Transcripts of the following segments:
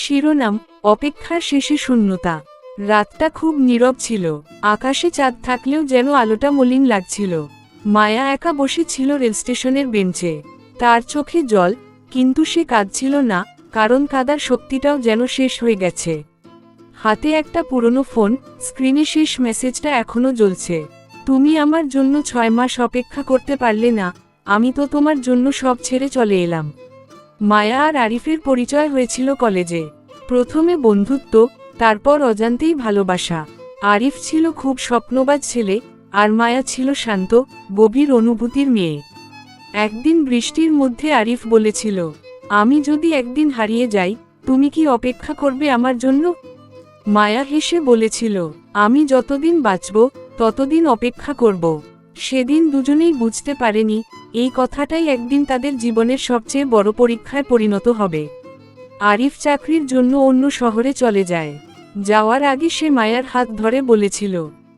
শিরোনাম, অপেক্ষার শেষে শূন্যতা। রাতটা খুব নীরব ছিল, আকাশে চাঁদ থাকলেও যেন আলোটা মলিন লাগছিল। মায়া একা বসে ছিল রেলস্টেশনের বেঞ্চে। তার চোখে জল, কিন্তু সে কাঁদছিল না, কারণ কাঁদার শক্তিটাও যেন শেষ হয়ে গেছে। হাতে একটা পুরনো ফোন, স্ক্রিনে শেষ মেসেজটা এখনো জ্বলছে। তুমি আমার জন্য 6 মাস অপেক্ষা করতে পারলে না, আমি তো তোমার জন্য সব ছেড়ে চলে এলাম। মায়া আর আরিফের পরিচয় হয়েছিল কলেজে। প্রথমে বন্ধুত্ব, তারপর অজান্তেই ভালোবাসা। আরিফ ছিল খুব স্বপ্নবাজ ছেলে, আর মায়া ছিল শান্ত, গভীর অনুভূতির মেয়ে। একদিন বৃষ্টির মধ্যে আরিফ বলেছিল, আমি যদি একদিন হারিয়ে যাই, তুমি কি অপেক্ষা করবে আমার জন্য? মায়া হেসে বলেছিল, আমি যতদিন বাঁচব, ততদিন অপেক্ষা করব। সেদিন দুজনেই বুঝতে পারেনি, এই কথাটাই একদিন তাদের জীবনের সবচেয়ে বড় পরীক্ষায় পরিণত হবে। আরিফ চাকরির জন্য অন্য শহরে চলে যায়। যাওয়ার আগে সে মায়ার হাত ধরে বলেছিল,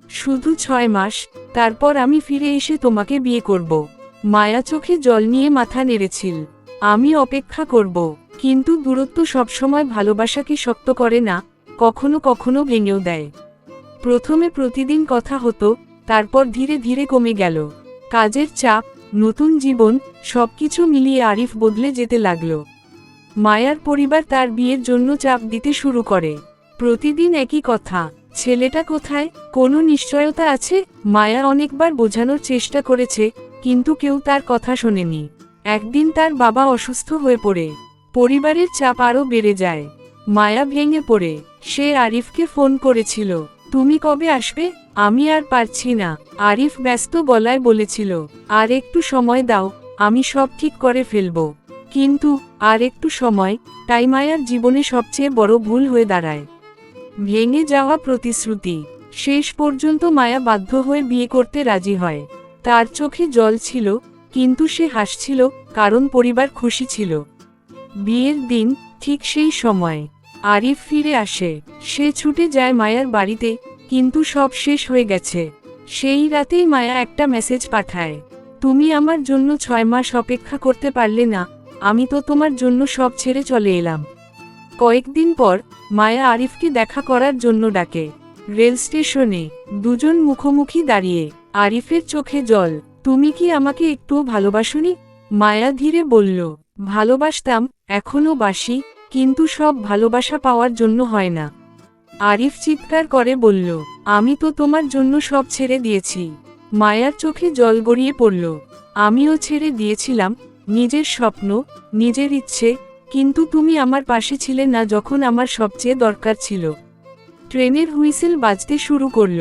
শুধু 6 মাস, তারপর আমি ফিরে এসে তোমাকে বিয়ে করব। মায়া চোখে জল নিয়ে মাথা নেড়েছিল। আমি অপেক্ষা করব, কিন্তু দূরত্ব সবসময় ভালোবাসাকে শক্ত করে না, কখনো কখনো ভেঙেও দেয়। প্রথমে প্রতিদিন কথা হতো, তারপর ধীরে ধীরে কমে গেল। কাজের চাপ, নতুন জীবন, সবকিছু মিলিয়ে আরিফ বদলে যেতে লাগল। মায়ার পরিবার তার বিয়ের জন্য চাপ দিতে শুরু করে। প্রতিদিন একই কথা, ছেলেটা কোথায়, কোনো নিশ্চয়তা আছে? মায়া অনেকবার বোঝানোর চেষ্টা করেছে, কিন্তু কেউ তার কথা শোনেনি। একদিন তার বাবা অসুস্থ হয়ে পড়ে, পরিবারের চাপ আরও বেড়ে যায়। মায়া ভেঙে পড়ে, সে আরিফকে ফোন করেছিল, তুমি কবে আসবে? আমি আর পারছি না। আরিফ ব্যস্ত গলায় বলেছিল, আর একটু সময় দাও, আমি সব ঠিক করে ফেলব। কিন্তু আর একটু সময়, তাই মায়ার জীবনে সবচেয়ে বড় ভুল হয়ে দাঁড়ায়। ভেঙে যাওয়া প্রতিশ্রুতি। শেষ পর্যন্ত মায়া বাধ্য হয়ে বিয়ে করতে রাজি হয়। তার চোখে জল ছিল, কিন্তু সে হাসছিল, কারণ পরিবার খুশি ছিল। বিয়ের দিন, ঠিক সেই সময় আরিফ ফিরে আসে। সে ছুটে যায় মায়ার বাড়িতে, কিন্তু সব শেষ হয়ে গেছে। সেই রাতেই মায়া একটা মেসেজ পাঠায়, তুমি আমার জন্য 6 মাস অপেক্ষা করতে পারলে না, আমি তো তোমার জন্য সব ছেড়ে চলে এলাম। কয়েকদিন পর মায়া আরিফকে দেখা করার জন্য ডাকে। রেল স্টেশনে দুজন মুখোমুখি দাঁড়িয়ে, আরিফের চোখে জল, তুমি কি আমাকে একটুও ভালোবাসোনি? মায়া ধীরে বলল, ভালোবাসতাম, এখনো বাসি, কিন্তু সব ভালোবাসা পাওয়ার জন্য হয় না। আরিফ চিৎকার করে বলল, আমি তো তোমার জন্য সব ছেড়ে দিয়েছি। মায়ার চোখে জল গড়িয়ে পড়ল, আমিও ছেড়ে দিয়েছিলাম, নিজের স্বপ্ন, নিজের ইচ্ছে, কিন্তু তুমি আমার পাশে ছিলে না যখন আমার সবচেয়ে দরকার ছিল। ট্রেনের হুইসেল বাজতে শুরু করল।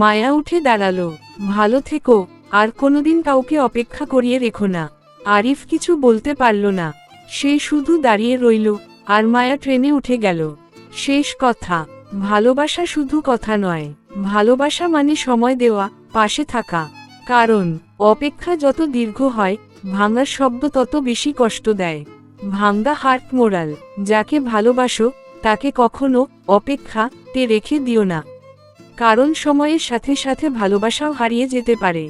মায়া উঠে দাঁড়ালো, ভালো থেকো, আর কোনোদিন কাউকে অপেক্ষা করিয়ে রেখো না। আরিফ কিছু বলতে পারল না, সে শুধু দাঁড়িয়ে রইল, আর মায়া ট্রেনে উঠে গেল। শেষ কথা, ভালোবাসা শুধু কথা নয়, ভালোবাসা মানে সময় দেওয়া, পাশে থাকা। কারণ অপেক্ষা যত দীর্ঘ হয়, ভাঙার শব্দ তত বেশি কষ্ট দেয়। ভাঙ্গা হার্ট মোরাল। যাকে ভালোবাসো, তাকে কখনো অপেক্ষাতে রেখে দিও না, কারণ সময়ের সাথে সাথে ভালোবাসাও হারিয়ে যেতে পারে।